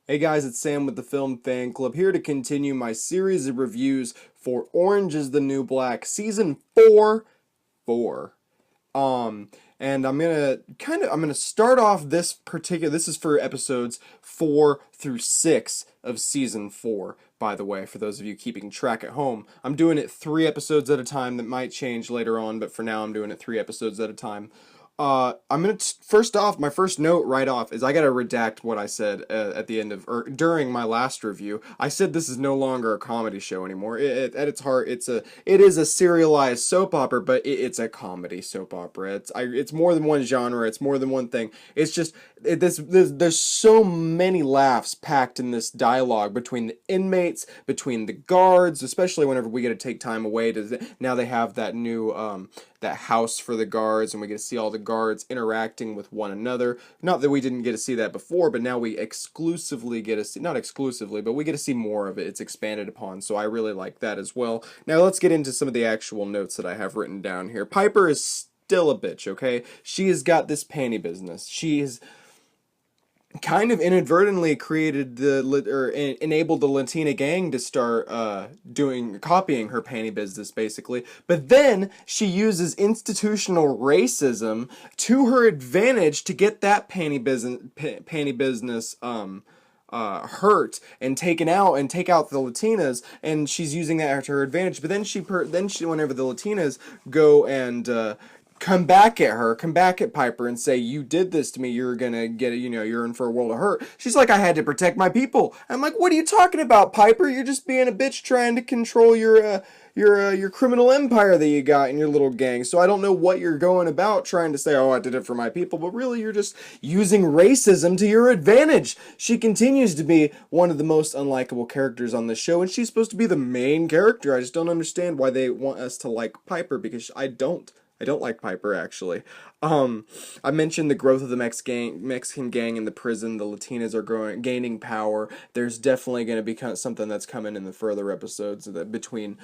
Hey guys, it's Sam with the Film Fan Club here to continue my series of reviews for Orange is the New Black Season 4. 4. Um, and I'm gonna start off this is for episodes 4 through 6 of Season 4, by the way, for those of you keeping track at home. I'm doing it 3 episodes at a time. That might change later on, but for now I'm doing it 3 episodes at a time. First off, my first note right off is I gotta redact what I said at the end of or during my last review. I said this is no longer a comedy show anymore. At its heart, it is a serialized soap opera, but it's a comedy soap opera. It's more than one genre. It's more than one thing. It's just there's so many laughs packed in this dialogue between the inmates, between the guards, especially whenever we get to take time away to now they have that new that house for the guards, and we get to see all the guards interacting with one another. Not that we didn't get to see that before, but now we exclusively get to see, not exclusively, but we get to see more of it. It's expanded upon, so I really like that as well. Now let's get into some of the actual notes that I have written down here. Piper is still a bitch, okay? She has got this panty business. She is kind of inadvertently created or enabled the Latina gang to start copying her panty business basically. But then she uses institutional racism to her advantage to get that panty business hurt and taken out and take out the Latinas, and she's using that to her advantage. But then whenever the Latinas go and come back at Piper and say, you did this to me, you're gonna get it, you're in for a world of hurt. She's like, I had to protect my people. I'm like, what are you talking about, Piper? You're just being a bitch trying to control your criminal empire that you got in your little gang. So I don't know what you're going about trying to say, oh, I did it for my people, but really you're just using racism to your advantage. She continues to be one of the most unlikable characters on the show, and she's supposed to be the main character. I just don't understand why they want us to like Piper, because I don't. I don't like Piper, actually. I mentioned the growth of the Mexican gang in the prison. The Latinas are gaining power. There's definitely going to be something that's coming in the further episodes between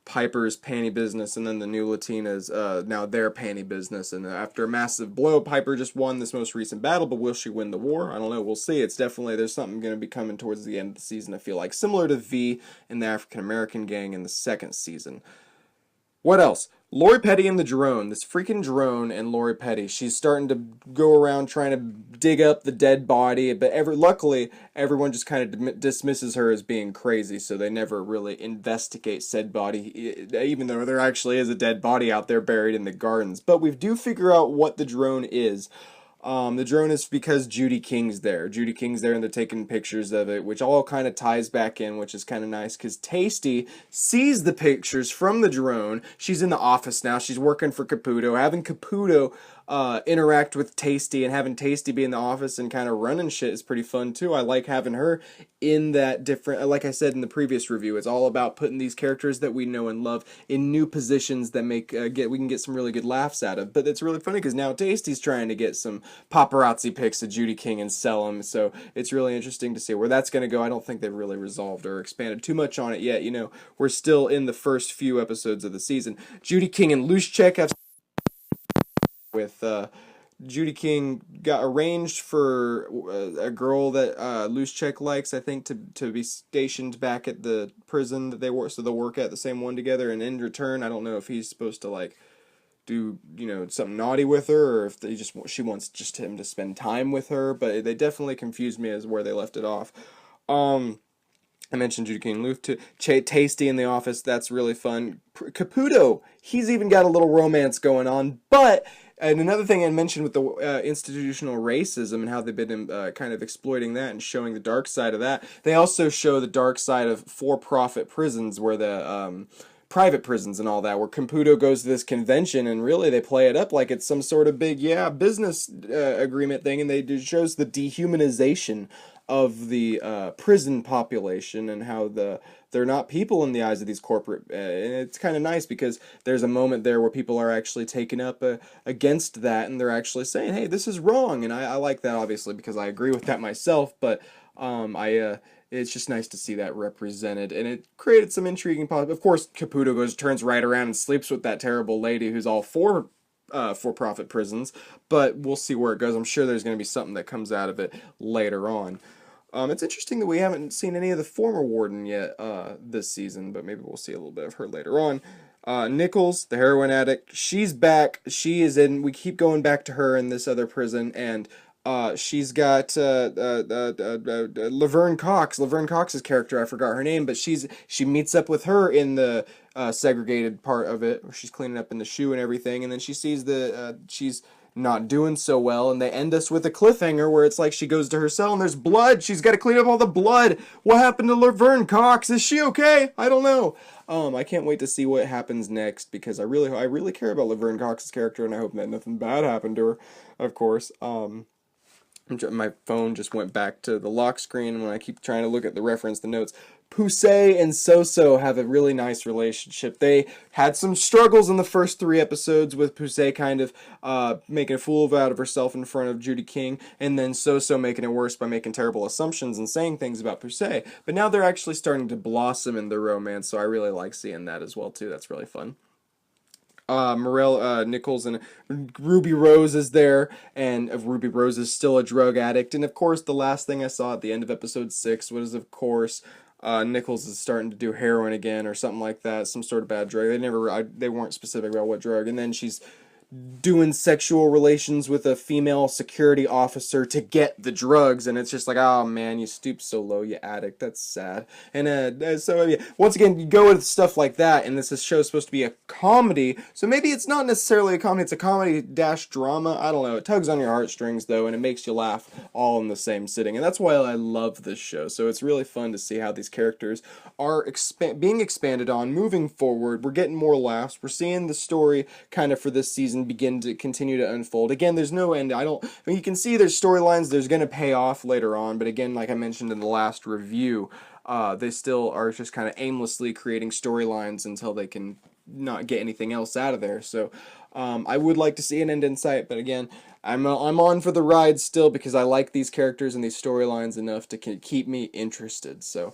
Piper's panty business and then the new Latinas, now their panty business. And after a massive blow, Piper just won this most recent battle, but will she win the war? I don't know. We'll see. There's something going to be coming towards the end of the season, I feel like. Similar to V and the African American gang in the second season. What else? Lori Petty and the drone. This freaking drone and Lori Petty. She's starting to go around trying to dig up the dead body, but luckily everyone just kind of dismisses her as being crazy, so they never really investigate said body, even though there actually is a dead body out there buried in the gardens. But we do figure out what the drone is. The drone is because Judy King's there. Judy King's there, and they're taking pictures of it, which all kind of ties back in, which is kind of nice, because Tasty sees the pictures from the drone. She's in the office now. She's working for Caputo. Having Caputo interact with Tasty and having Tasty be in the office and kind of running shit is pretty fun, too. I like having her in that different, like I said in the previous review, it's all about putting these characters that we know and love in new positions that we can get some really good laughs out of. But it's really funny because now Tasty's trying to get some paparazzi pics of Judy King and sell them, so it's really interesting to see where that's going to go. I don't think they've really resolved or expanded too much on it yet. We're still in the first few episodes of the season. Judy King and Luschek have with Judy King got arranged for a girl that Luschek likes, I think, to be stationed back at the prison that they work, so they'll work at the same one together. And in return, I don't know if he's supposed to like do something naughty with her, or if she wants just him to spend time with her. But they definitely confused me as where they left it off. I mentioned Judy King Luth to Tasty in the office. That's really fun. Caputo, he's even got a little romance going on. And another thing I mentioned with the institutional racism and how they've been kind of exploiting that and showing the dark side of that, they also show the dark side of for-profit prisons, where the private prisons and all that, where Caputo goes to this convention and really they play it up like it's some sort of big business agreement thing, and it shows the dehumanization of the prison population and how they're not people in the eyes of these corporate. And it's kind of nice because there's a moment there where people are actually taking up against that, and they're actually saying, "Hey, this is wrong." And I like that, obviously, because I agree with that myself. But it's just nice to see that represented, and it created some intriguing. Of course, Caputo turns right around and sleeps with that terrible lady who's all for-profit prisons, but we'll see where it goes. I'm sure there's going to be something that comes out of it later on. It's interesting that we haven't seen any of the former warden yet this season, but maybe we'll see a little bit of her later on. Nichols, the heroin addict, she's back. She is in. We keep going back to her in this other prison, and she's got Laverne Cox. Laverne Cox's character, I forgot her name, but she meets up with her in the segregated part of it, where she's cleaning up in the shoe and everything, and then she sees she's not doing so well, and they end us with a cliffhanger where it's like she goes to her cell and there's blood. She's got to clean up all the blood. What happened to Laverne Cox? Is she okay? I don't know. I can't wait to see what happens next, because I really care about Laverne Cox's character, and I hope that nothing bad happened to her, of course. My phone just went back to the lock screen when I keep trying to look at the notes. Pusey and Soso have a really nice relationship. They had some struggles in the first 3 episodes, with Pusey kind of making a fool out of herself in front of Judy King, and then Soso making it worse by making terrible assumptions and saying things about Pusey. But now they're actually starting to blossom in their romance, so I really like seeing that as well too. That's really fun. Nichols and Ruby Rose is there, and Ruby Rose is still a drug addict. And of course, the last thing I saw at the end of episode 6 was, of course, Nichols is starting to do heroin again or something like that, some sort of bad drug. They weren't specific about what drug. And then she's doing sexual relations with a female security officer to get the drugs, and it's just like, oh man, you stoop so low, you addict. That's sad. And so yeah, once again, you go with stuff like that, and this show is supposed to be a comedy, so maybe it's not necessarily a comedy, it's a comedy dash drama. I don't know. It tugs on your heartstrings though, and it makes you laugh all in the same sitting, and that's why I love this show. So it's really fun to see how these characters are being expanded on, moving forward. We're getting more laughs. We're seeing the story kind of for this season begin to continue to unfold. Again, there's no end. I mean, you can see there's storylines, there's going to pay off later on, but again, like I mentioned in the last review, they still are just kind of aimlessly creating storylines until they can not get anything else out of there. So I would like to see an end in sight, but again, I'm on for the ride still, because I like these characters and these storylines enough to keep me interested. So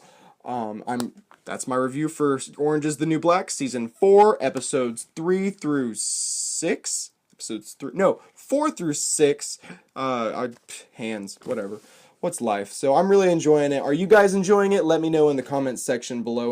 that's my review for Orange is the New Black, Season 4, Episodes 3 through 6. Episodes 3, no, 4 through 6. Hands, whatever. What's life? So I'm really enjoying it. Are you guys enjoying it? Let me know in the comments section below.